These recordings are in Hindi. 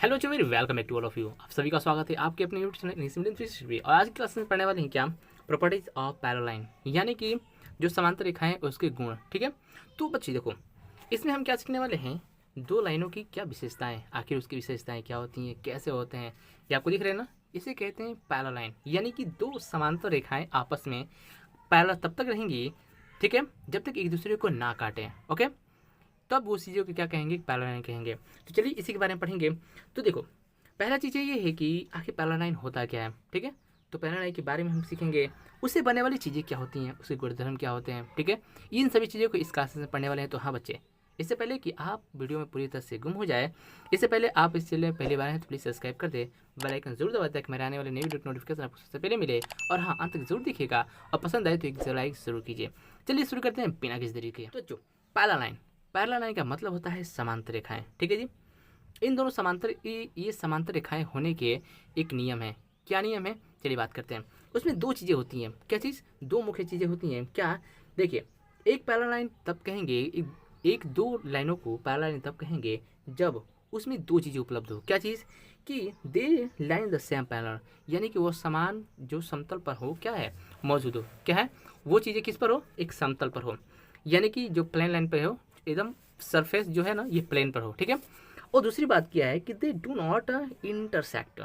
हेलो जो मेरी welcome back to all of you. आप सभी का स्वागत है आपके अपने यूट्यूब चैनल इंडियन फिजिक्स। और आज की क्लास में पढ़ने वाले हैं क्या, प्रॉपर्टीज ऑफ पैरेलल, यानी कि जो समांतर रेखाएं उसके गुण। ठीक है, तो बच्चे देखो, इसमें हम क्या सीखने वाले हैं, दो लाइनों की क्या विशेषताएं, आखिर उसकी विशेषताएं क्या होती हैं, कैसे होते हैं, ये आपको दिख रहे हैं ना। इसे कहते हैं पैरेलल, यानी कि दो समांतर रेखाएं आपस में पैरेलल तब तक रहेंगी, ठीक है, जब तक एक दूसरे को ना काटें। ओके, तब वो चीज़ों को क्या कहेंगे, पैरेलल कहेंगे। तो चलिए इसी के बारे में पढ़ेंगे। तो देखो, पहला चीज़ ये है कि आखिर पैरेलल होता क्या है। ठीक है, तो पैरेलल के बारे में हम सीखेंगे, उससे बनने वाली चीज़ें क्या होती हैं, उसके गुणधर्म क्या होते हैं। ठीक है, इन सभी चीज़ों को इस क्लास में पढ़ने वाले हैं। तो हाँ बच्चे, इससे पहले कि आप वीडियो में पूरी तरह से गुम हो जाए, इससे पहले आप इस चैनल में पहली बार हैं तो प्लीज़ सब्सक्राइब कर दे, बेल आइकन जरूर दबा ताकि मेरे आने वाले नई वीडियो की नोटिफिकेशन आपको सबसे पहले मिले। और हाँ, अंत तक जरूर देखिएगा और पसंद आए तो एक लाइक जरूर कीजिए। चलिए शुरू करते हैं बिना किसी देरी के। तो जो पैरेलल लाइन का मतलब होता है समांतर रेखाएं। ठीक है जी, इन दोनों समांतर ये समांतर रेखाएं होने के एक नियम है। क्या नियम है, चलिए बात करते हैं। उसमें दो चीज़ें होती हैं। क्या चीज़, दो मुख्य चीज़ें होती हैं। क्या, देखिए, एक पैरेलल लाइन तब कहेंगे, एक दो लाइनों को पैरेलल लाइन तब कहेंगे जब उसमें दो चीज़ें उपलब्ध हो। क्या चीज़, कि दे लाइन द सेम पैरेलल, यानी कि वो समान जो समतल पर हो, क्या है, मौजूद हो। क्या है, वो चीज़ें किस पर हो, एक समतल पर हो, यानी कि जो प्लेन लाइन पर हो, एकदम सरफेस जो है ना, ये प्लेन पर हो। ठीक है, और दूसरी बात क्या है कि दे डू नॉट इंटरसेक्ट।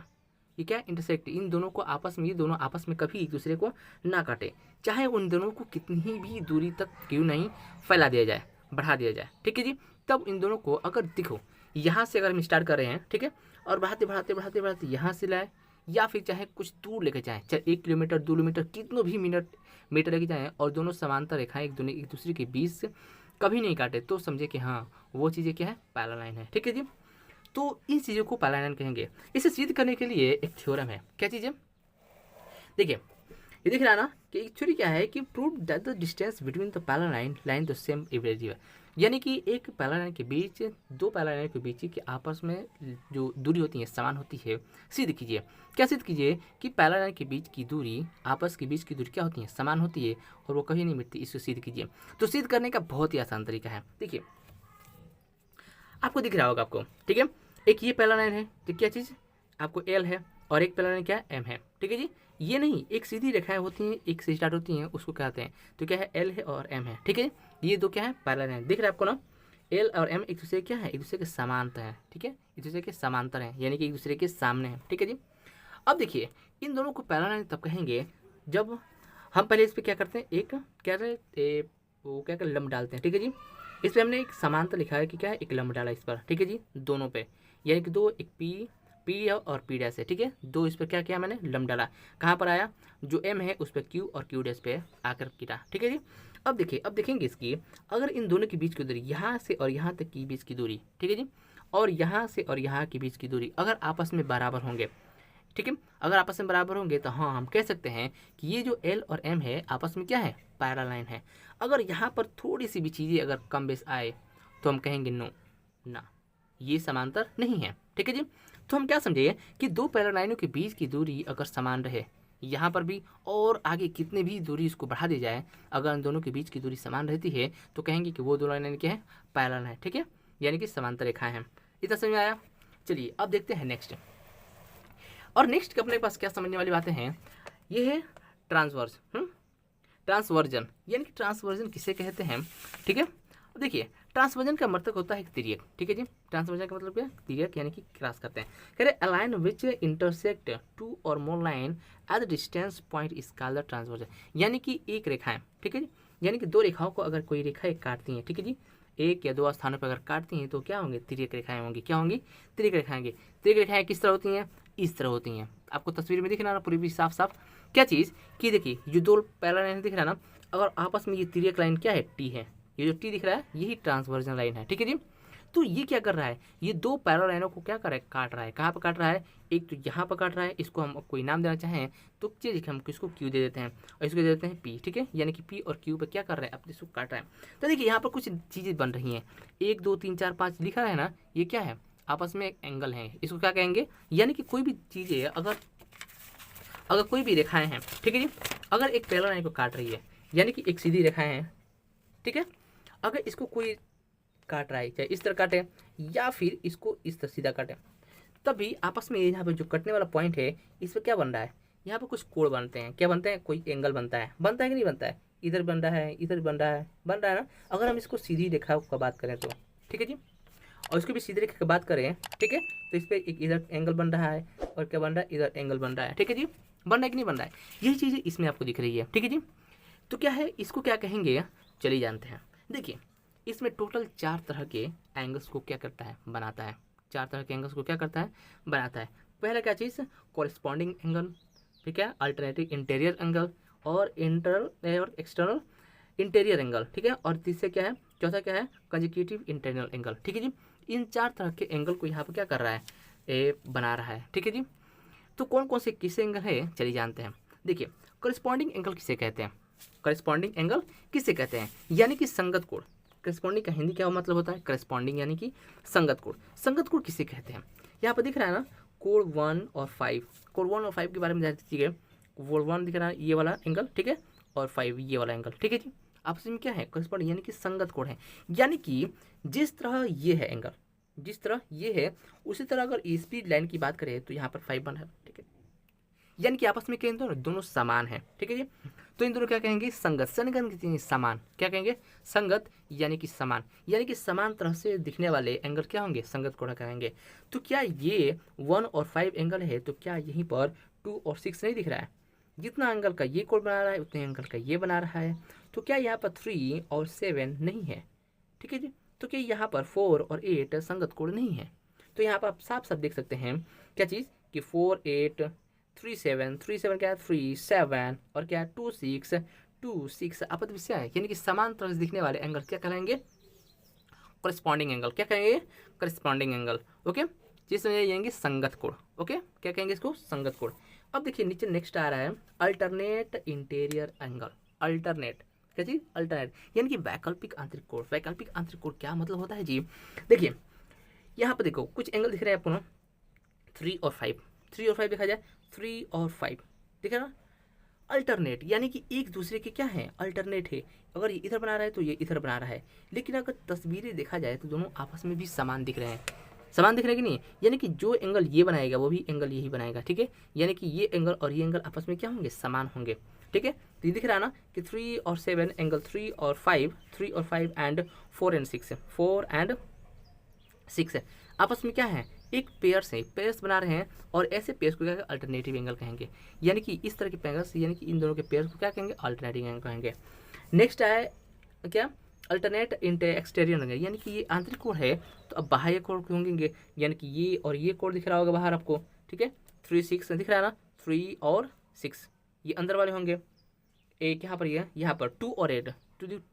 ये क्या, इंटरसेक्ट, इन दोनों को आपस में, ये दोनों आपस में कभी एक दूसरे को ना काटे, चाहे उन दोनों को कितनी भी दूरी तक क्यों नहीं फैला दिया जाए, बढ़ा दिया जाए। ठीक है जी, तब इन दोनों को अगर देखो, यहाँ से अगर हम स्टार्ट कर रहे हैं, ठीक है, और बढ़ाते बढ़ाते बढ़ाते बढ़ाते यहाँ से लाए, या फिर चाहे कुछ दूर लेके जाएँ, चाहे 1 किलोमीटर 2 किलोमीटर कितनों भी मीटर लेके जाएँ, और दोनों समांतर रेखाएं एक दूसरे के बीच से कभी नहीं काटे, तो समझे कि हाँ, वो चीज़ें क्या है, पैरेलल लाइन है। ठीक है जी, तो इन चीज़ों को पैरेलल लाइन कहेंगे। इसे सिद्ध करने के लिए एक थ्योरम है। क्या चीज़ है, देखिए, ये दिख रहा है ना कि एक थ्योरी क्या है कि prove that the distance between the parallel line the same average, यानी कि एक पैरेलल लाइन के बीच, दो पैरेलल लाइन के बीच की आपस में जो दूरी होती है समान होती है। सिद्ध कीजिए। क्या सिद्ध कीजिए कि पैरेलल लाइन के बीच की दूरी, आपस के बीच की दूरी क्या होती है, समान होती है, और वो कभी नहीं मिटती। इसको सिद्ध कीजिए। तो सिद्ध करने का बहुत ही आसान तरीका है। देखिए, आपको दिख रहा होगा आपको, ठीक है, एक ये पैरेलल लाइन है, तो क्या चीज़, आपको एल है, और एक पैरेलल लाइन क्या है, एम है। ठीक है जी, ये नहीं, एक सीधी रेखाएं होती हैं, एक से स्टार्ट होती हैं, उसको कहते हैं, तो क्या है, एल है और एम है। ठीक है, ये दो क्या है, पैरेलल लाइन। दिख रहा है आपको ना, एल और एम एक दूसरे क्या है, एक दूसरे के समांतर हैं। ठीक है, एक दूसरे के समांतर हैं, यानी कि एक दूसरे के सामने हैं। ठीक है जी, अब देखिए, इन दोनों को पैरेलल लाइन तब कहेंगे जब हम पहले इस पर क्या करते हैं, एक क्या करते, वो क्या कर, लंब डालते हैं। ठीक है जी, इस पर हमने एक समांतर लिखा है कि क्या है, एक लंब डाला इस पर। ठीक है जी, दोनों पे, यानी कि दो, एक पी और पी डैश है। ठीक है, दो इस पर क्या किया मैंने, लंब डाला। कहाँ पर आया, जो एम है उस पर क्यू और क्यू डैश पे आकर गिरा। ठीक है जी, अब देखिए, अब देखेंगे इसकी, अगर इन दोनों के बीच की दूरी, यहाँ से और यहाँ तक की बीच की दूरी, ठीक है जी, और यहाँ से और यहाँ के बीच की दूरी अगर आपस में बराबर होंगे, ठीक है, अगर आपस में बराबर होंगे, तो हाँ, हम कह सकते हैं कि ये जो एल और एम है आपस में क्या है, पैरेलल लाइन है। अगर यहाँ पर थोड़ी सी भी चीज़ें अगर कम बेस आए, तो हम कहेंगे नो, ना, ये समांतर नहीं है। ठीक है जी, तो हम क्या समझे कि दो पैरेलल लाइनों के बीच की दूरी अगर समान रहे, यहाँ पर भी और आगे कितने भी दूरी इसको बढ़ा दी जाए, अगर इन दोनों के बीच की दूरी समान रहती है, तो कहेंगे कि वो दो लाइन क्या है, पैरेलल है। ठीक है, यानी कि समांतर रेखाएं हैं। इतना समझ में आया। चलिए अब देखते हैं नेक्स्ट। और नेक्स्ट अपने पास क्या समझने वाली बातें हैं, ये है ट्रांसवर्स, ट्रांसवर्जन, यानी कि ट्रांसवर्जन किसे कहते हैं। ठीक है, देखिए, ट्रांसवर्जन का मतलब होता है तिर्यक। ठीक है जी, ट्रांसवर्जन का मतलब क्या है, तिर्यक, यानी कि क्रॉस करते हैं। कह रहे a line which intersect two और more line at the distance point is called the transversal, यानी कि एक रेखाएं, ठीक है जी, यानी कि दो रेखाओं को अगर कोई रेखाएं काटती हैं, ठीक है जी, एक या दो स्थानों पर अगर काटती हैं, तो क्या होंगे, तिर्यक रेखाएं होंगी। क्या होंगी, तिर्यक रेखाएं होंगी। तिर्यक रेखाएं किस तरह होती हैं, इस तरह होती हैं। आपको तस्वीर में दिख रहा ना पूरी भी साफ साफ, क्या चीज़, कि देखिए, ये दो पैरेलल लाइन दिख रहा है ना, अगर आपस में ये तिर्यक लाइन क्या है, टी है, ये जो टी दिख रहा है यही ट्रांसवर्जन लाइन है। ठीक है जी, तो ये क्या कर रहा है, ये दो पैरेलल लाइनों को क्या कर रहा है, काट रहा है। कहाँ पर काट रहा है, एक तो यहाँ पर काट रहा है, इसको हम कोई नाम देना चाहें तो चीज हम किसको क्यू दे देते हैं, और इसको दे देते हैं पी। ठीक है, यानी कि पी और क्यू पे क्या कर रहा है, अपने इसको काट रहा है। तो देखिए, यहाँ पर कुछ चीज़ें बन रही हैं, 1 2 3 4 5 लिखा है ना, ये क्या है, आपस में एक एंगल है, इसको क्या कहेंगे, यानी कि कोई भी चीज़ें अगर अगर कोई भी रेखाएं हैं, ठीक है जी, अगर एक पैरेलल लाइन को काट रही है, यानी कि एक सीधी रेखाएं हैं, ठीक है, अगर इसको कोई काट रहा है, चाहे इस तरह काटे या फिर इसको इस तरह सीधा काटे, तब भी आपस में यहाँ पे जो कटने वाला पॉइंट है इस पर क्या बन रहा है, यहाँ पे कुछ कोण बनते हैं। क्या बनते हैं, कोई एंगल बनता है कि नहीं बनता है, इधर बन रहा है, इधर बन रहा है ना। अगर हम इसको सीधी रेखा का बात करें तो ठीक है जी, और इसको भी सीधी रेखा की बात करें, ठीक है, तो इस पर एक इधर एंगल बन रहा है और क्या बन रहा है, इधर एंगल बन रहा है, ठीक है जी, बन रहा है कि नहीं बन रहा है, यही चीज़ इसमें आपको दिख रही है, ठीक है जी। तो क्या है, इसको क्या कहेंगे, चलिए जानते हैं। देखिए इसमें टोटल 4 तरह के एंगल्स को क्या करता है, बनाता है। 4 तरह के एंगल्स को क्या करता है, बनाता है। पहला क्या चीज़, कॉरेस्पॉन्डिंग एंगल, ठीक है, अल्टरनेटिव इंटीरियर एंगल और इंटरनल और एक्सटर्नल इंटीरियर एंगल, ठीक है, और तीसरा क्या है, चौथा क्या है, कंसेक्यूटिव इंटरनल एंगल, ठीक है जी। इन 4 तरह के एंगल को यहाँ पर क्या कर रहा है, बना रहा है, ठीक है जी। तो कौन कौन से किस एंगल है, चलिए जानते हैं। देखिए कॉरेस्पॉन्डिंग एंगल किसे कहते हैं, कॉरेस्पॉन्डिंग एंगल किसे कहते हैं, यानी कि संगत कोण। करेस्पॉन्डिंग का हिंदी क्या मतलब होता है, करेस्पॉन्डिंग यानी कि संगत कोण। संगत कोण किसे कहते हैं, यहाँ पर दिख रहा है ना, कोण 1 और 5, कोण 1 और 5 के बारे में जान दीजिए। कोण 1 दिख रहा है ये वाला एंगल, ठीक है, और 5 ये वाला एंगल, ठीक है जी। आपस में क्या है, करेस्पॉन्डिंग यानी कि संगत कोण है। यानी कि जिस तरह ये है एंगल, जिस तरह ये है उसी तरह अगर स्पीड लाइन की बात करें तो यहाँ पर 5 बन है, ठीक है, यानी कि आपस में क्या दोनों समान है, ठीक है जी। तो इन दोनों क्या कहेंगे, संगत। संगत समान, क्या कहेंगे, संगत यानी कि समान, यानी कि समान तरह से दिखने वाले एंगल क्या होंगे, संगत कोण कहेंगे। तो क्या ये 1 और 5 एंगल है, तो क्या यहीं पर 2 और 6 नहीं दिख रहा है, जितना एंगल का ये कोण बना रहा है उतने एंगल का ये बना रहा है। तो क्या यहाँ पर 3 और 7 नहीं है, ठीक है जी। तो क्या यहाँ पर 4 और 8 संगत कोण नहीं है। तो यहाँ पर आप साफ साफ देख सकते हैं क्या चीज़, कि 4 8 3 7 3 7 क्या है, 3 7 और क्या है 2 6 2 6 आपस में क्या है, यानी कि समान तरह से दिखने वाले एंगल क्या कहलाएंगे, कॉरेस्पॉन्डिंग एंगल। क्या कहेंगे, कॉरेस्पॉन्डिंग एंगल, ओके, जिसमें जाएंगे संगत कोण, ओके, क्या कहेंगे इसको, संगत कोण। अब देखिए नीचे नेक्स्ट आ रहा है अल्टरनेट इंटीरियर एंगल। अल्टरनेट क्या चीज, अल्टरनेट यानी कि वैकल्पिक आंतरिक कोण। वैकल्पिक आंतरिक कोण क्या मतलब होता है जी, देखिए यहाँ पर देखो कुछ एंगल दिख रहे हैं आपको ना, 3 और 5, 3 और 5 देखा जाए, 3 और 5 दिखा ना, अल्टरनेट यानी कि एक दूसरे के क्या है, अल्टरनेट है। अगर ये इधर बना रहा है तो ये इधर बना रहा है, लेकिन अगर तस्वीरें देखा जाए तो दोनों आपस में भी समान दिख रहे हैं, समान दिख रहे हैं कि नहीं, यानी कि जो एंगल ये बनाएगा वो भी एंगल यही बनाएगा, ठीक है, यानी कि ये एंगल और ये एंगल आपस में क्या होंगे, समान होंगे, ठीक है। तो ये दिख रहा है ना कि 3 और 7 एंगल 3 और 5, 3 और 5 एंड 4 एंड 6, 4 एंड 6 है, आपस में क्या है, एक पेयर से पेयर्स बना रहे हैं, और ऐसे पेयर्स को क्या अल्टरनेटिव एंगल कहेंगे। यानी कि इस तरह के पेयर्स, यानी कि इन दोनों के पेयर्स को क्या कहेंगे, अल्टरनेटिव एंगल कहेंगे। नेक्स्ट है क्या, अल्टरनेट एक्सटीरियर एंगल, यानी कि ये आंतरिक कोण है तो अब बाह्य कोण होंगे, यानी कि ये और ये कोण दिख रहा होगा बाहर आपको, ठीक है, 3 6 दिख रहा है ना, 3 और 6 ये अंदर वाले होंगे। एक यहाँ पर ये यहाँ पर 2 और 8,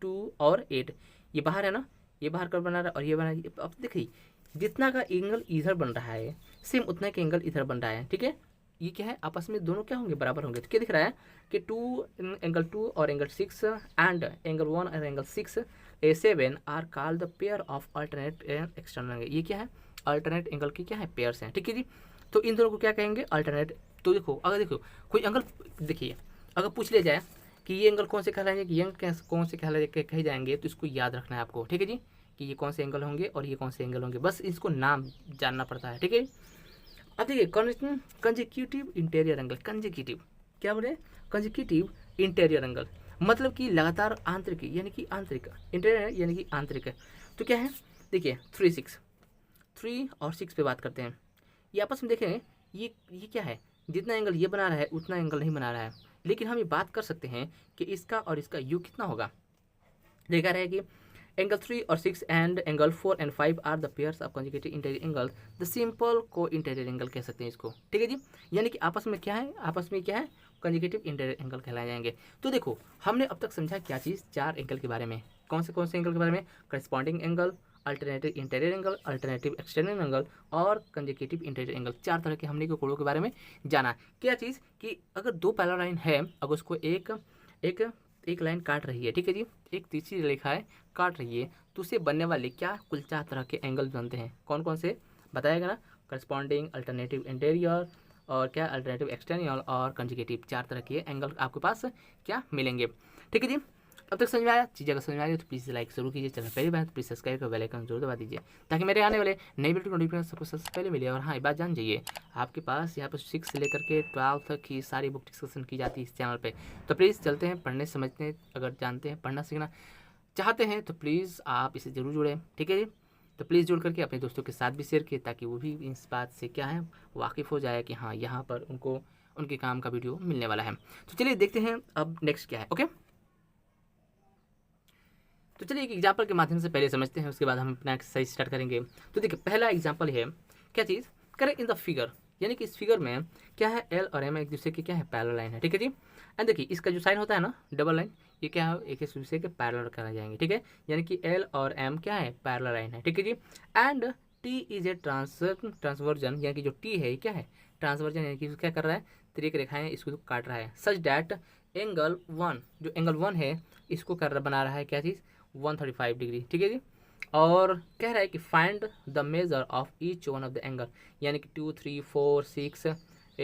2 और 8 ये बाहर है ना, ये बाहर कर बना रहा है और ये बना, अब देखिए जितना का एंगल इधर बन रहा है सेम उतना का एंगल इधर बन रहा है, ठीक है। ये क्या है, आपस में दोनों क्या होंगे, बराबर होंगे। तो क्या दिख रहा है कि 2 एंगल 2 और एंगल 6 एंड एंगल 1 और angle 6 7 are called the pair of alternate external angle. ये क्या है, अल्टरनेट एंगल की क्या है, पेयर्स हैं, ठीक है जी। तो इन दोनों को क्या कहेंगे, अल्टरनेट। तो देखो अगर देखो कोई एंगल, देखिए अगर पूछ लिया जाए कि ये एंगल कौन से कहलाएंगे, कि ये कौन से कहलाएंगे कहे जाएंगे, तो इसको याद रखना है आपको, ठीक है जी, कि ये कौन से एंगल होंगे और ये कौन से एंगल होंगे, बस इसको नाम जानना पड़ता है, ठीक है। अब देखिए कंजेक्यूटिव इंटीरियर एंगल। कंजेक्यूटिव क्या बोले, कंजेक्यूटिव इंटीरियर एंगल मतलब कि लगातार आंतरिक, यानी कि आंतरिक, इंटीरियर यानी कि आंतरिक है। तो क्या है, देखिए 3 6, 3 और 6 पे बात करते हैं, ये आपस में देखें, ये क्या है, जितना एंगल ये बना रहा है उतना एंगल नहीं बना रहा है, लेकिन हम ये बात कर सकते हैं कि इसका और इसका यू कितना होगा। देखा रहे कि एंगल 3 और 6 and angle 4 and 5 are the pairs of consecutive interior angle, the simple co interior angle कह सकते हैं इसको, ठीक है जी। यानी कि आपस में क्या है, आपस में क्या है, कंजुगेटिव इंटीरियर एंगल कहलाए जाएंगे। तो देखो हमने अब तक समझा क्या चीज़, 4 एंगल के बारे में। कौन से एंगल के बारे में, corresponding angle, alternative interior angle, alternative external angle और कंजुगेटिव इंटीरियर एंगल। 4 तरह के हमने कोणों के बारे में जाना। क्या चीज़ कि अगर 2 पैरेलल लाइन है, अगर उसको एक लाइन काट रही है, ठीक है जी, एक तीसरी रेखा है काट रही है, तो उससे बनने वाले क्या कुल 4 तरह के एंगल बनते हैं। कौन कौन से बताएगा ना, करस्पॉन्डिंग, अल्टरनेटिव इंटीरियर और क्या अल्टरनेटिव एक्सटर्नल और कंजुगेटिव। 4 तरह के एंगल आपके पास क्या मिलेंगे, ठीक है जी। अब तक समझ में आया? चीज़ अगर समझ में आ रही हो तो प्लीज़ लाइक जरूर कीजिए, चैनल पहली बार तो प्लीज़ सब्सक्राइब कर बेल आइकन जरूर दबा दीजिए ताकि मेरे आने वाले नई वीडियो को नोटिफिकेशन सबको सबसे पहले मिले। और हाँ, एक बात जान जाइए, आपके पास यहाँ पर 6 से लेकर के 12 तक की सारी बुक डिस्कशन की जाती है इस चैनल पर। तो प्लीज़ चलते हैं पढ़ने समझते हैं, अगर जानते हैं पढ़ना सीखना चाहते हैं तो प्लीज़ आप इसे ज़रूर जुड़ें, ठीक है जी। तो प्लीज़ जुड़ करके अपने दोस्तों के साथ भी शेयर किए ताकि वो भी इस बात से क्या है वाकिफ़ हो जाए कि हाँ यहाँ पर उनको उनके काम का वीडियो मिलने वाला है। तो चलिए देखते हैं अब नेक्स्ट क्या है। ओके, तो चलिए एक एग्जाम्पल के माध्यम से पहले समझते हैं, उसके बाद हम अपना एक्सरसाइज स्टार्ट करेंगे। तो देखिए पहला एग्जाम्पल है क्या चीज़, करें इन द फिगर, यानी कि इस फिगर में क्या है, एल और एम एक दूसरे की क्या है पैरेलल लाइन है, ठीक है जी। एंड देखिए इसका जो साइन होता है ना डबल लाइन, ये क्या है एक दूसरे के पैरेलल कराए जाएंगे, ठीक है, यानी कि एल और एम क्या है पैरेलल लाइन है, ठीक है जी। And T is a transversal, यानी कि जो टी है क्या है ट्रांसवर्जन, यानी कि क्या कर रहा है त्रिक रेखाएं इसको काट रहा है, सच डैट एंगल वन, जो एंगल वन है इसको कर बना रहा है क्या चीज़ 135 डिग्री, ठीक है जी। और कह रहा है कि find the measure of each one of the angle, यानी कि 2 3 4 6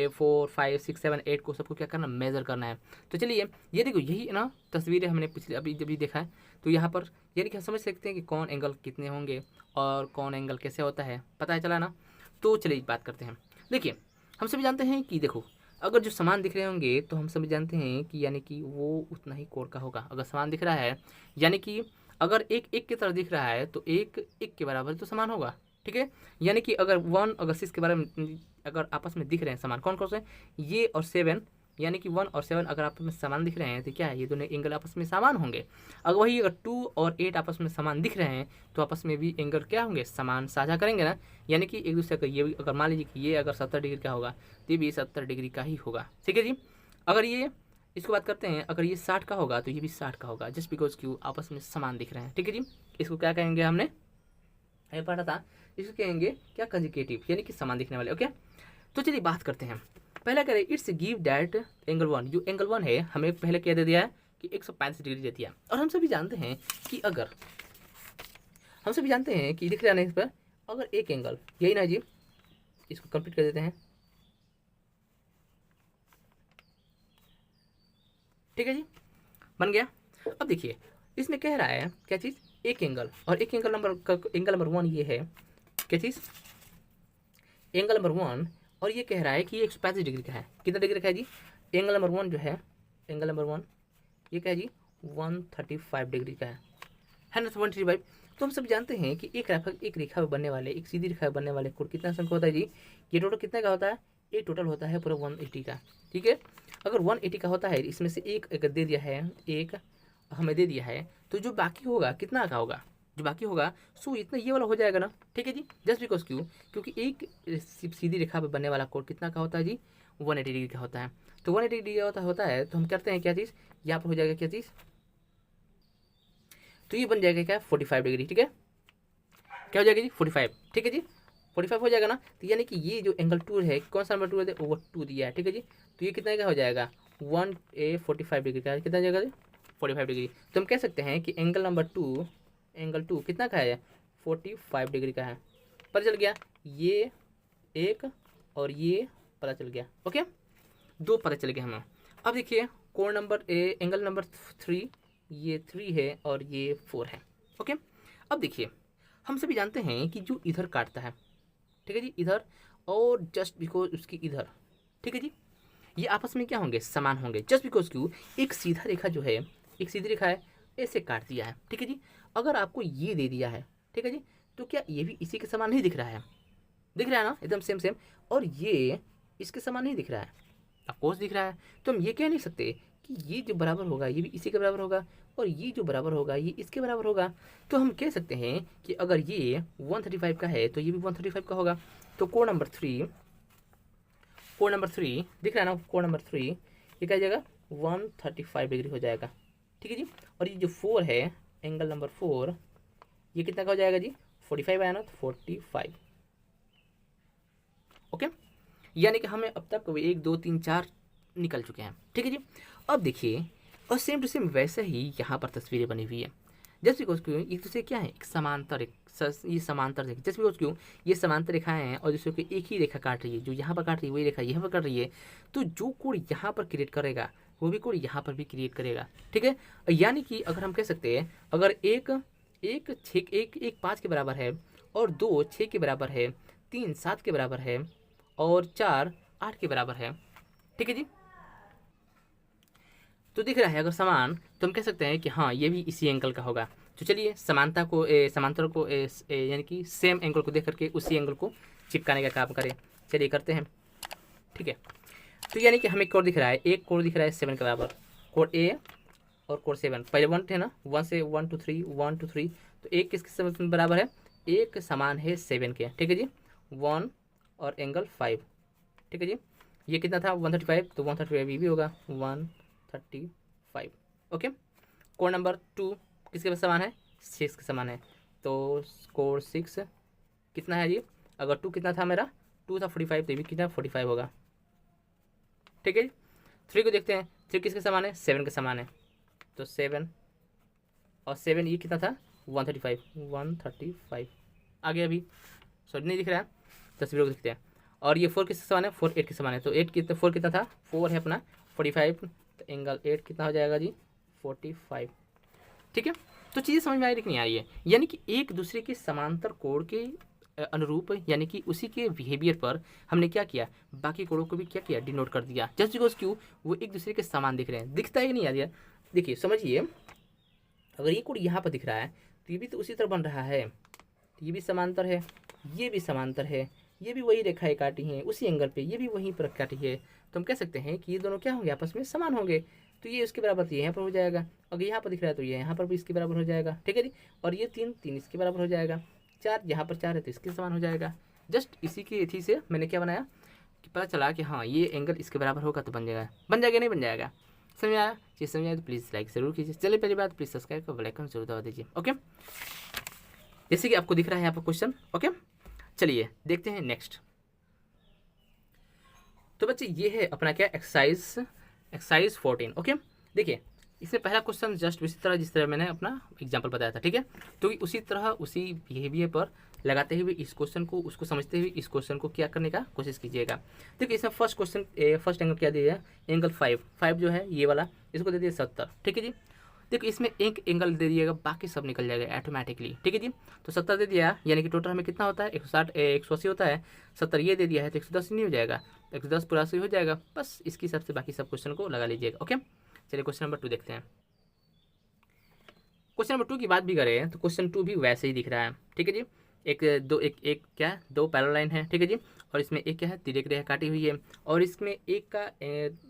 4 5 6 7 8 को सबको क्या करना मेजर करना है। तो चलिए ये देखो यही ना तस्वीरें हमने पिछले अभी जब भी देखा है, तो यहाँ पर यानी कि हम समझ सकते हैं कि कौन एंगल कितने होंगे और कौन एंगल कैसे होता है, पता है चला ना। तो चलिए बात करते हैं। देखिए हम सभी जानते हैं कि देखो अगर जो सामान दिख रहे होंगे तो हम सभी जानते हैं कि यानी कि वो उतना ही कोण का होगा। अगर सामान दिख रहा है यानी कि अगर एक एक की तरह दिख रहा है तो एक एक के बराबर तो समान होगा, ठीक है। यानी कि अगर 1 अगर 6 के बारे में अगर आपस में दिख रहे हैं समान, कौन कौन से ये और 7, यानी कि 1 और 7 अगर आपस में समान दिख रहे हैं तो क्या है ये दोनों एंगल आपस में समान होंगे। अगर वही अगर 2 और 8 आपस में समान दिख रहे हैं तो आपस में भी एंगल क्या होंगे समान साझा करेंगे ना, यानी कि एक दूसरे का ये भी अगर मान लीजिए कि ये अगर 70 डिग्री का होगा तो ये भी 70 डिग्री का ही होगा, ठीक है जी। अगर ये इसको बात करते हैं अगर ये 60 का होगा तो ये भी 60 का होगा, जस्ट बिकॉज क्यों आपस में समान दिख रहे हैं, ठीक है जी। इसको क्या कहेंगे हमने पढ़ा था, इसको कहेंगे क्या कंजुगेटिव, यानी कि समान दिखने वाले। ओके, तो चलिए बात करते हैं। पहला करें it's give that angle one, जो एंगल वन है हमें पहले क्या दे दिया है कि 135 डिग्री दे दिया। और हम सभी जानते हैं कि अगर हम सभी जानते हैं कि दिख रहा है इस पर अगर एक एंगल यही ना जी, इसको कंप्लीट कर देते हैं, ठीक है जी बन गया। अब देखिए इसमें कह रहा है क्या चीज़ एक एंगल, और एक एंगल नंबर 1 ये है क्या चीज़ एंगल नंबर 1, और ये कह रहा है कि ये 135 डिग्री का है। कितना डिग्री का है जी एंगल नंबर 1 जो है एंगल नंबर 1 ये क्या है जी 135 डिग्री का है ना 135। तो हम सब जानते हैं कि एक रेखा में बनने वाले एक सीधी रेखा में बनने वाले कोण कितना संख्या होता है जी, ये टोटल कितने का होता है, ये टोटल होता है पूरा 180 का, ठीक है। अगर 180 का होता है इसमें से एक अगर दे दिया है, एक हमें दे दिया है, तो जो बाकी होगा कितना का होगा, जो बाकी होगा सो इतना ये वाला हो जाएगा ना, ठीक है जी। जस्ट बिकॉज क्यों, क्योंकि एक सीधी रेखा पर बनने वाला कोण कितना का होता है जी 180 डिग्री का होता है। तो 180 डिग्री होता है तो हम करते हैं क्या चीज़ यहाँ पर हो जाएगा क्या चीज़, तो ये बन जाएगा क्या 45 डिग्री, ठीक है। क्या हो जाएगा जी 45, ठीक है जी 45 हो जाएगा ना। तो यानी कि ये जो एंगल 2 है कौन सा नंबर 2 है वो 2 दिया है, ठीक है जी। तो ये कितना का हो जाएगा 145 डिग्री का, कितना जाएगा 45 डिग्री। तो हम कह सकते हैं कि एंगल नंबर 2 कितना का है 45 डिग्री का है। पता चल गया ये एक और ये पता चल गया, ओके दो पता चल गया हमें। अब देखिए कोण नंबर एंगल नंबर 3 ये 3 है और ये 4 है, ओके। अब देखिए हम सभी जानते हैं कि जो इधर काटता है, ठीक है जी इधर और जस्ट बिकॉज उसकी इधर, ठीक है जी ये आपस में क्या होंगे समान होंगे, जस्ट बिकॉज क्यों एक सीधा रेखा जो है एक सीधी रेखा है ऐसे काट दिया है, ठीक है जी। अगर आपको ये दे दिया है, ठीक है जी, तो क्या ये भी इसी के समान नहीं दिख रहा है, दिख रहा है ना एकदम सेम सेम, और ये इसके समान नहीं दिख रहा है, ऑफकोर्स दिख रहा है। तो हम ये कह नहीं सकते कि ये जो बराबर होगा ये भी इसी के बराबर होगा और ये जो बराबर होगा ये इसके बराबर होगा। तो हम कह सकते हैं कि अगर ये 135 का है तो ये भी 135 का होगा। तो कोण नंबर 3 दिख रहा है ना, कोण नंबर 3 ये क्या जाएगा 135 डिग्री हो जाएगा, ठीक है जी। और ये जो 4 है एंगल नंबर 4 ये कितना का हो जाएगा जी 45 आया ना तो 45, ओके। यानी कि हमें अब तक 1 2 3 4 निकल चुके हैं, ठीक है जी। अब देखिए और सेम टू सेम वैसे ही यहाँ पर तस्वीरें बनी हुई है, जस्ट बिकॉज क्यों एक दूसरे क्या है एक समांतर ये समांतर रेखा, जस्ट बिकॉज क्यों ये समांतर रेखाएं हैं और दूसरे को एक ही रेखा काट रही है, जो यहाँ पर काट रही है वही रेखा यहाँ पर काट रही है। तो जो कोण यहाँ पर क्रिएट करेगा वो भी कोड यहाँ पर भी क्रिएट करेगा। ठीक है, यानी कि अगर हम कह सकते हैं अगर एक 5 के बराबर है और 2 6 के बराबर है, 3 7 के बराबर है और 4 8 के बराबर है। ठीक है जी, तो दिख रहा है अगर समान तो हम कह सकते हैं कि हाँ ये भी इसी एंगल का होगा। तो चलिए समानता को समांतर को यानी कि सेम एंगल को देख करके उसी एंगल को चिपकाने का काम करें। चलिए करते हैं। ठीक है, तो यानी कि हमें कोड दिख रहा है, एक कोड दिख रहा है 7 के बराबर, कोड ए और कोड 7 पहले 1 थे ना, 1 से 1 2 3 1 2 3, तो एक किसके बराबर है, एक समान है 7 के। ठीक है जी, 1 और एंगल 5। ठीक है जी, ये कितना था 135, तो 135 ये भी होगा 135। ओके, कोड नंबर 2 किसके समान है, 6 के समान है, तो कोड 6 कितना है जी, अगर 2 कितना था मेरा, 2 था 45, तो ये भी कितना 45 होगा। ठीक है जी, 3 को देखते हैं, 3 किसके समान है, 7 के समान है, तो 7 और 7 ये कितना था 135 आगे अभी सॉरी नहीं दिख रहा है, तस्वीरों को देखते हैं। और ये 4 किसके समान है, 4 8 के समान है, तो 8 कितना 4 कितना था 4 है अपना 45, तो एंगल 8 कितना हो जाएगा जी 45। ठीक है, तो चीज़ें समझ में आ रही कि नहीं आ रही है, यानी कि एक दूसरे के समांतर कोण के अनुरूप यानी कि उसी के बिहेवियर पर हमने क्या किया, बाकी कोणों को भी क्या किया, डिनोट कर दिया, जस्ट बिकॉज क्यों वो एक दूसरे के समान दिख रहे हैं। दिखता है कि नहीं यार, देखिए समझिए, अगर ये कोण यहाँ पर दिख रहा है तो ये भी तो उसी तरह बन रहा है, तो ये भी समांतर है, ये भी समांतर है, ये भी वही रेखाएं काटी हैं उसी एंगल पे, ये भी वहीं पर काटी है, तो हम कह सकते हैं कि ये दोनों क्या होंगे, आपस में समान होंगे। तो ये इसके बराबर तो ये यहाँ पर हो जाएगा, अगर यहाँ पर दिख रहा है तो ये यहाँ पर भी इसके बराबर हो जाएगा। ठीक है जी, और ये 3 3 इसके बराबर हो जाएगा, 4 यहाँ पर 4 है तो इसके समान हो जाएगा। जस्ट इसी की थी से मैंने क्या बनाया कि पता चला कि हाँ ये एंगल इसके बराबर होगा तो बन जाएगा, नहीं बन जाएगा। समझ आया, चीज़ समझ आया तो प्लीज़ लाइक जरूर कीजिए। चलिए पहली बात प्लीज़ सब्सक्राइब का बेल आइकन जरूर दबा दीजिए। ओके, जैसे कि आपको दिख रहा है यहाँ पर क्वेश्चन। ओके, चलिए देखते हैं नेक्स्ट। तो बच्चे ये है अपना क्या एक्सरसाइज 14। ओके, देखिए इसमें पहला क्वेश्चन जस्ट उसी तरह जिस तरह मैंने अपना एग्जांपल बताया था। ठीक है, तो उसी तरह उसी बिहेवियर पर लगाते हुए इस क्वेश्चन को उसको समझते हुए इस क्वेश्चन को क्या करने का कोशिश कीजिएगा। देखिए इसमें फर्स्ट एंगल क्या दिया, एंगल 5 जो है ये वाला, इसको दे दिया 70। ठीक है जी, देखो इसमें एक एंगल दे दिएगा, बाकी सब निकल जाएगा ऑटोमेटिकली। ठीक है जी, तो 70 दे दिया, यानी कि टोटल हमें कितना होता है 160 180 होता है, 70 ये दे दिया है तो 110 नहीं हो जाएगा, 110 पूरा 80 हो जाएगा। बस इसके हिसाब से बाकी सब क्वेश्चन को लगा लीजिएगा। ओके, चलिए क्वेश्चन नंबर 2 देखते हैं। क्वेश्चन नंबर 2 की बात भी करें तो क्वेश्चन 2 भी वैसे ही दिख रहा है। ठीक है जी, दो पैरेलल लाइन है। ठीक है जी, और इसमें एक क्या है, तिर्यक रेखा काटी हुई है, और इसमें एक का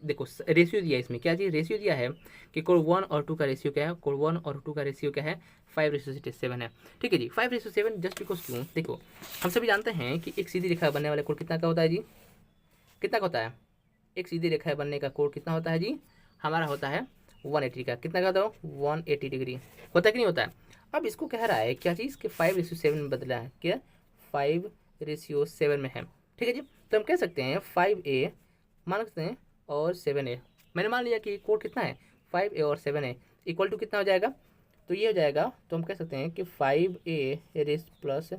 देखो रेशियो दिया है, इसमें क्या जी रेशियो दिया है कि कोण 1 और 2 का रेशियो क्या है, कोण 1 और 2 का रेशियो क्या है 5:7 है। ठीक है जी, 5:7 जस्ट बिकॉज क्यों, देखो हम सभी जानते हैं कि एक सीधी रेखा बनने वाला कोण कितना का होता है जी, कितना का होता है, एक सीधी रेखा बनने का कोण कितना होता है जी, हमारा होता है 180 का। कितना का होता है 180 डिग्री, होता है कि नहीं होता है। अब इसको कह रहा है क्या चीज़ कि 5:7 में बदला है, क्या 5:7 में है। ठीक है जी, तो हम कह सकते हैं 5A मान सकते हैं और 7A, मैंने मान लिया कि कोण कितना है 5A और 7A इक्वल टू कितना हो जाएगा, तो ये हो जाएगा, तो हम कह सकते हैं कि 5A plus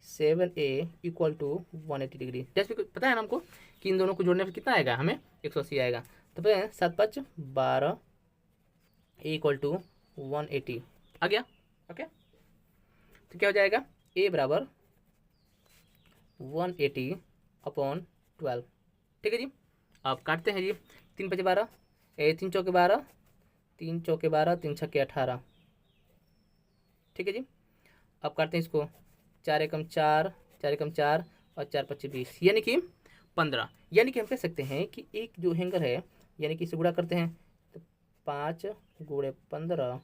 7A equal to 180 degree. जैसे पता है ना हमको कि इन दोनों को जोड़ने पर कितना आएगा, हमें 180 आएगा, तो पता है 7 5 12 इक्वल टू 180 आ गया। ओके, तो क्या हो जाएगा A बराबर 180 अपॉन 12। ठीक है जी, अब काटते हैं जी, 3 5 12, 3 चौके 12, 3 चौके 12, 3 छक्के 18। ठीक है जी, अब काटते हैं इसको, 4 एकम 4, 4 एकम 4 और 4 5 20, यानी कि 15। यानी कि हम कह सकते हैं कि एक जो हैंगर है, यानी कि इसे गुणा करते हैं तो 5 गुणे 15।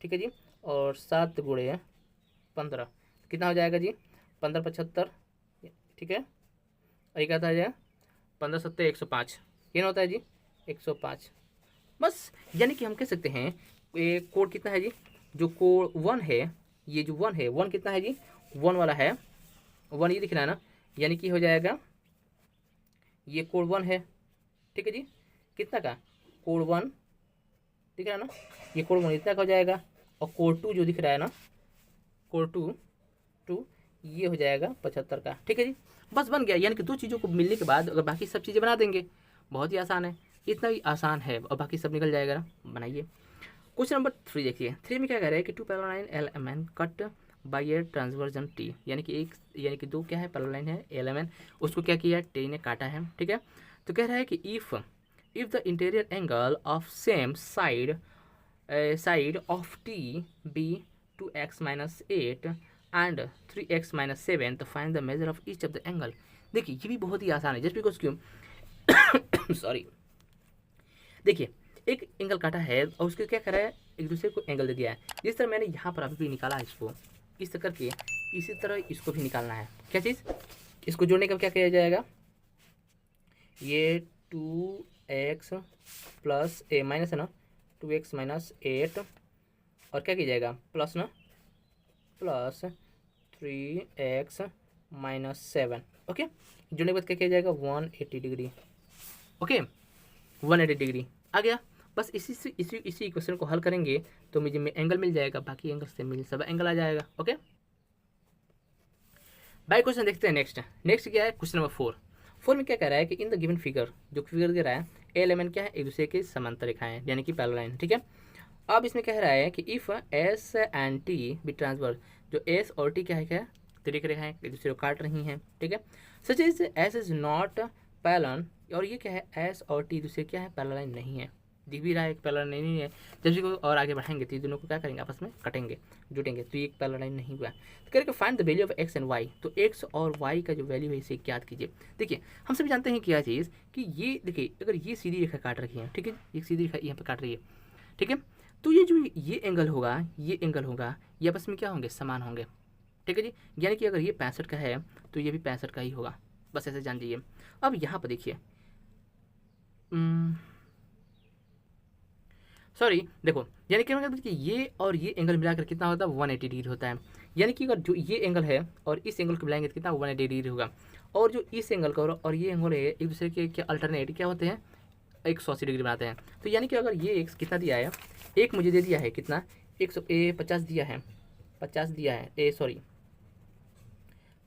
ठीक है जी, और 7 गुणे 15 कितना हो जाएगा जी 15 75। ठीक है, और ये क्या होता है 15 7 105, ये ना होता है जी 105। बस यानी कि हम कह सकते हैं ये कोण कितना है जी, जो कोण 1 है, ये जो 1 है 1 कितना है जी 1 वाला है, 1 ये दिख रहा है ना, यानी कि हो जाएगा ये कोण 1 है। ठीक है जी, कितना का कोण 1 दिख रहा है ना, ये कोण 1 इतना का हो जाएगा, और कोण 2 जो दिख रहा है ना, कोण 2 ये हो जाएगा 75 का। ठीक है जी, बस बन गया, यानी कि दो चीज़ों को मिलने के बाद अगर बाकी सब चीज़ें बना देंगे, बहुत ही आसान है। इतना ही आसान है और बाकी सब निकल जाएगा ना। बनाइए। क्वेश्चन नंबर 3 देखिए। 3 में क्या कह रहा है कि two parallel line L M N cut by a transversal T, यानी कि दो क्या है पैरेलल लाइन है एल एम एन, उसको क्या किया टी ने काटा है, ठीक है। तो कह रहा है कि if the interior angle of same side of T be 2x-8 and 3x-7 तो find the measure of each of the angle. देखिए ये भी बहुत ही आसान है, जस्ट बिकॉज क्यों सॉरी। देखिए एक एंगल काटा है और उसके क्या करा है, एक दूसरे को एंगल दे दिया है। जिस तरह मैंने यहाँ पर अभी भी निकाला इसको इस तरह करके, इसी तरह इसको भी निकालना है। क्या चीज़, इसको जोड़ने का क्या किया जाएगा, ये 2x प्लस ए माइनस है ना 2x-8 और क्या किया जाएगा प्लस ना प्लस 3x-7। ओके, जोड़ने के बाद क्या किया जाएगा 180 डिग्री। ओके 180 डिग्री आ गया। बस इसी इक्वेशन को हल करेंगे तो मुझे एंगल मिल जाएगा, बाकी एंगल से मिल सब एंगल आ जाएगा। ओके बाई क्वेश्चन देखते हैं। नेक्स्ट क्या है क्वेश्चन नंबर 4 में क्या कह रहा है कि इन द गिवन फिगर, जो फिगर दे रहा है ए एलिमेंट क्या है एक दूसरे के समांतर रेखाएं हैं यानी कि पैरेलल लाइन, ठीक है। अब इसमें कह रहा है कि if S and T be transverse, जो एस और टी क्या है तिरक रेखाएं एक दूसरे को काट रही हैं, ठीक है। Such is S is not parallel, और ये क्या है एस और टी दूसरे क्या है पैरेलल लाइन नहीं है, दिख भी रहा है एक पैरेलल लाइन नहीं है। जब को और आगे बढ़ाएंगे तो ये दोनों को क्या करेंगे आपस में कटेंगे जुटेंगे, तो ये एक पैरेलल लाइन नहीं हुआ। तो कह रहे find the value of x and y, तो एक्स और वाई का जो वैल्यू है इसे ज्ञात कीजिए। देखिए हम सभी जानते हैं क्या चीज़ कि ये देखिए अगर ये सीधी रेखा काट रखी है, ठीक है, एक सीधी रेखा यहाँ पर काट रही है, ठीक है, तो ये जो ये एंगल होगा ये आपस में क्या होंगे समान होंगे, ठीक है जी। यानी कि अगर ये 65 का है तो ये भी 65 का ही होगा, बस ऐसे जान लीजिए। अब यहाँ पर देखिए सॉरी देखो, यानी कि मतलब कि ये और ये एंगल मिलाकर कितना होता है 180 डिग्री होता है। यानी कि अगर जो ये एंगल है और इस एंगल को मिलाएंगे तो कितना 180 डिग्री होगा, और जो इस एंगल का और ये एंगल है एक दूसरे के क्या अल्टरनेट क्या होते हैं 180 डिग्री बनाते हैं। तो यानी कि अगर ये एक्स कितना दिया है, एक मुझे दे दिया है कितना 50 दिया है, 50 दिया है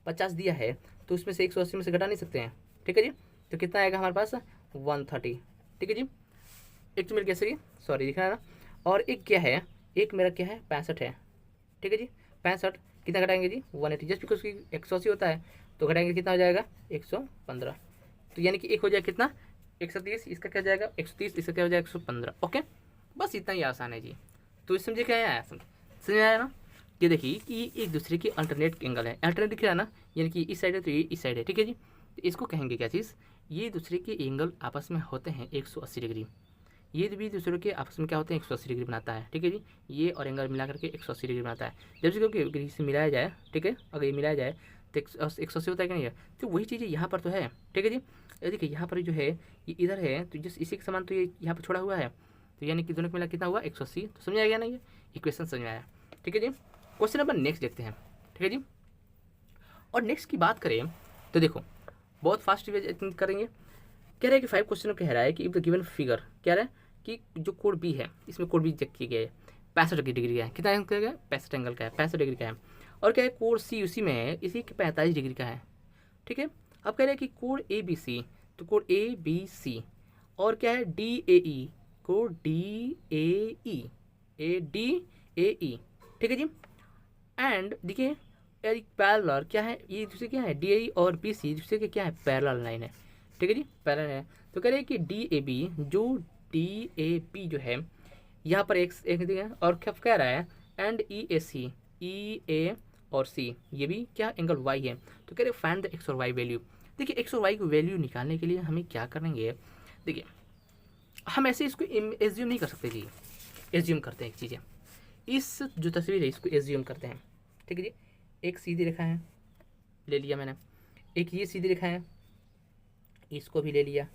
50 दिया है, तो उसमें से 180 में से घटा नहीं सकते हैं, ठीक है जी। तो कितना आएगा हमारे पास 130, ठीक है जी। एक तो मेरे कैसे सॉरी दिख रहा है ना, और एक क्या है एक मेरा क्या है 65 है, ठीक है जी। 65 कितना घटाएंगे जी 180, जस्ट बिकॉज की 180 होता है तो घटाएंगे कितना हो जाएगा 115। तो यानी कि एक हो जाएगा कितना 130, इसका क्या हो जाएगा 130, इसका क्या हो जाएगा 115। ओके बस इतना ही आसान है जी। तो इस समझे क्या आया, समझ आया ना। ये देखिए कि एक दूसरे की अल्टरनेट एंगल है, अल्टरनेट दिख रहा है ना, यानी कि इस साइड है तो ये इस साइड है, ठीक है जी। तो इसको कहेंगे क्या चीज़, ये दूसरे के एंगल आपस में होते हैं 180 डिग्री, ये भी दूसरे के आपस में क्या होते हैं 180 डिग्री बनाता है, ठीक है जी। ये और एंगल मिला करके 180 डिग्री बनाता है। जब से क्योंकि इसे मिलाया जाए, ठीक है, अगर ये मिलाया जाए तो 180 होता है कि नहीं है, तो वही चीज़ यहाँ पर तो है, ठीक है जी। देखिए यहाँ पर जो है ये इधर है तो जिस इसी के समान तो ये यहाँ पर छोड़ा हुआ है, तो यानी कि दोनों को मिला कितना हुआ 180। तो समझ आ गया ना, ये इक्वेशन समझ में आया, ठीक है जी। क्वेश्चन नंबर नेक्स्ट देखते हैं, ठीक है जी। और नेक्स्ट की बात करें तो देखो बहुत फास्ट करेंगे। कह रहा है कि 5 क्वेश्चन कह रहा है कि इफ द गिवन फिगर, कह रहा है कि जो कोड बी है इसमें कोड बी चेक किया गया है 65 डिग्री का है, कितना एंगल का है 65 एंगल का है, 65 डिग्री का है। और क्या है कोड सी उसी में है, इसी के 45 डिग्री का है, ठीक है। अब कह रहे हैं कि कोड ए बी सी, तो कोड ए बी सी और क्या है D A E, code D A E ठीक है जी। एंड देखिए पैरेलल क्या है, ये दूसरे क्या है डी ए और बी सी दूसरे के क्या है पैरेलल लाइन है, ठीक है जी पैरेलल है। तो कह रहे हैं कि डी ए बी, जो डी ए बी जो है यहाँ पर एक है और क्या कह रहा है एंड ई ए सी, ई ए और सी ये भी क्या एंगल वाई है। तो कह रहे फाइंड द एक्स और वाई वैल्यू। देखिए एक्स और वाई की वैल्यू निकालने के लिए हमें क्या करेंगे, देखिए हम ऐसे इसको एज्यूम नहीं कर सकते जी, एज्यूम करते हैं एक चीज़ें, इस जो तस्वीर है इसको एज्यूम करते हैं, ठीक है जी। एक सीधी रेखा है ले लिया मैंने, एक ये सीधी रेखा है इसको भी ले लिया,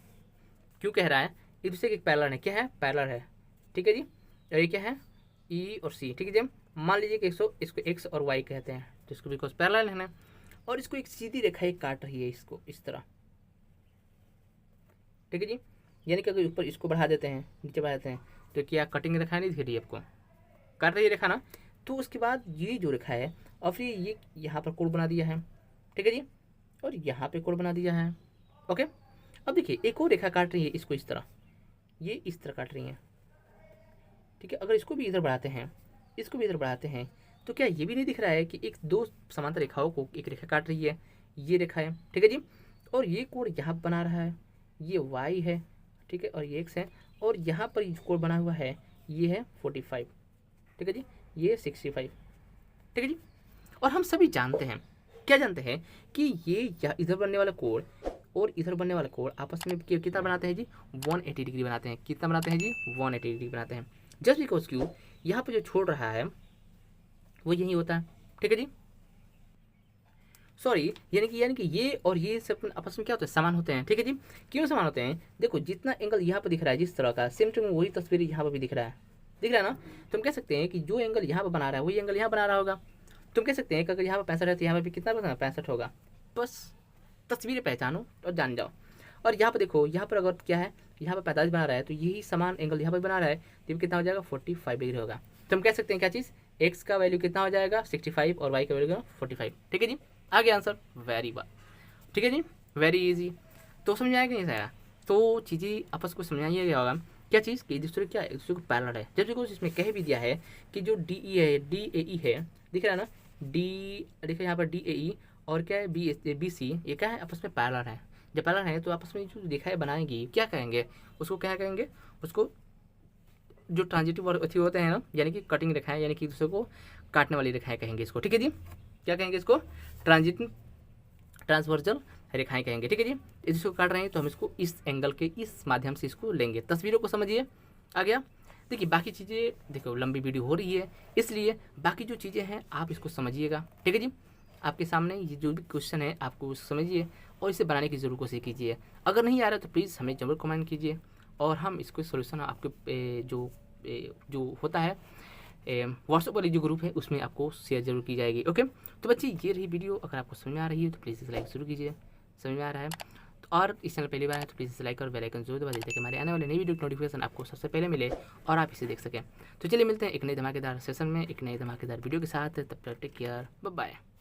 क्यों कह रहा है एक दूसरे के पैरेलल है, क्या है पैरेलल है, ठीक है जी। और ये क्या है ई और सी, ठीक है जी। मान लीजिए कि इसको एक्स और वाई कहते हैं तो इसको बिकॉज पैरेलल है ना, और इसको एक सीधी रेखा एक काट रही है इसको इस तरह, ठीक है जी। यानी कि अगर ऊपर इसको बढ़ा देते हैं नीचे बढ़ा देते हैं तो क्या कटिंग रेखा नहीं दिख रही आपको, काट रही है रेखा ना। तो उसके बाद ये जो रेखा है और फिर ये यहाँ पर कोण बना दिया है, ठीक है जी, और यहाँ पे कोण बना दिया है, ओके। अब देखिए एक और रेखा काट रही है इसको इस तरह, ये इस तरह काट रही हैं, ठीक है। अगर इसको भी इधर बढ़ाते हैं, इसको भी इधर बढ़ाते हैं, तो क्या ये भी नहीं दिख रहा है कि एक दो समांतर रेखाओं को एक रेखा काट रही है, ये रेखा है, ठीक है जी। और ये कोण यहाँ बना रहा है, ये y है, ठीक है, और ये x है, और यहाँ पर जो कोण बना हुआ है ये है 45, ठीक है जी, ये 65, ठीक है जी। और हम सभी जानते हैं, क्या जानते हैं कि ये इधर बनने वाला कोण और इधर बनने वाला कोण आपस में कितना बनाते हैं जी, 180 डिग्री बनाते हैं। कितना बनाते हैं जी, 180 डिग्री बनाते हैं। जस्ट बिकॉज क्यों, यहाँ पर जो छोड़ रहा है वो यही होता है, ठीक है जी। सॉरी, यानी कि ये और ये सब आपस में क्या होते हैं, समान होते हैं, ठीक है जी। क्यों समान होते हैं, देखो जितना एंगल यहाँ पर दिख रहा है जिस तरह का, सेम टू वही तस्वीर यहाँ पर भी दिख रहा है, दिख रहा है ना। तो हम कह सकते हैं कि जो एंगल यहाँ पर बना रहा है वही एंगल यहाँ बना रहा होगा। तुम कह सकते हैं कि अगर यहाँ पर 65 है तो यहाँ पर भी कितना बना, 65 होगा। बस तस्वीरें पहचानो और जान जाओ। और यहाँ पर देखो, यहाँ पर अगर क्या है, यहाँ पर 45 बना रहा है तो यही समान एंगल यहाँ पर बना रहा है, तो कितना हो जाएगा, 45 डिग्री होगा। तो हम कह सकते हैं क्या चीज़, एक्स का वैल्यू कितना हो जाएगा 65 और वाई का वैल्यू 45, ठीक है जी। आ गया आंसर, वेरी बात, ठीक है जी, वेरी इजी। तो समझ आया कि नहीं आया, तो चीज़ें आपस को समझाइए गया होगा। क्या चीज़ कि दूसरे क्या है, एक दूसरे को पैरेलल है। जब देखो इसमें कह भी दिया है कि जो डी ई है, डी ए ई है, दिख रहा है ना, डी देखिए यहाँ पर डी ए ई और क्या है बी सी, ये क्या है, आपस में पैरेलल है। जब पैरेलल है तो आपस में जो दिखाई बनाएंगी क्या कहेंगे, उसको क्या कहेंगे, उसको जो ट्रांजिटिव अथी होते हैं ना, यानी कि कटिंग रेखाएं, यानी कि दूसरे को काटने वाली रेखाएं कहेंगे इसको, ठीक है जी। क्या कहेंगे इसको, ट्रांसवर्जल रेखाएं कहेंगे, ठीक है जी। इसको काट रहे हैं तो हम इसको इस एंगल के इस माध्यम से इसको लेंगे। तस्वीरों को समझिए, आ गया। देखिए बाकी चीज़ें देखो, लंबी वीडियो हो रही है इसलिए बाकी जो चीज़ें हैं आप इसको समझिएगा, ठीक है जी। आपके सामने ये जो भी क्वेश्चन है आपको समझिए और इसे बनाने की जरूर कोशिश कीजिए। अगर नहीं आ रहा तो प्लीज़ हमें जरूर कमेंट कीजिए और हम इसको सोल्यूशन आपके जो होता है व्हाट्सएप वाली जो ग्रुप है उसमें आपको शेयर जरूर की जाएगी। ओके, तो बच्चे ये रही वीडियो। अगर आपको समझ में आ रही है तो प्लीज़ इसे लाइक जरूर कीजिए, समझ में आ रहा है तो। और इस चैनल पहली बार है तो प्लीज़ इसे लाइक और बेल आइकन जरूर दबा दीजिए कि हमारे आने वाले नई वीडियो की नोटिफिकेशन आपको सबसे पहले मिले और आप इसे देख सकें। तो चलिए मिलते हैं एक नए धमाकेदार सेशन में, एक नए धमाकेदार वीडियो के साथ। तब तक टेक केयर, बाय बाय।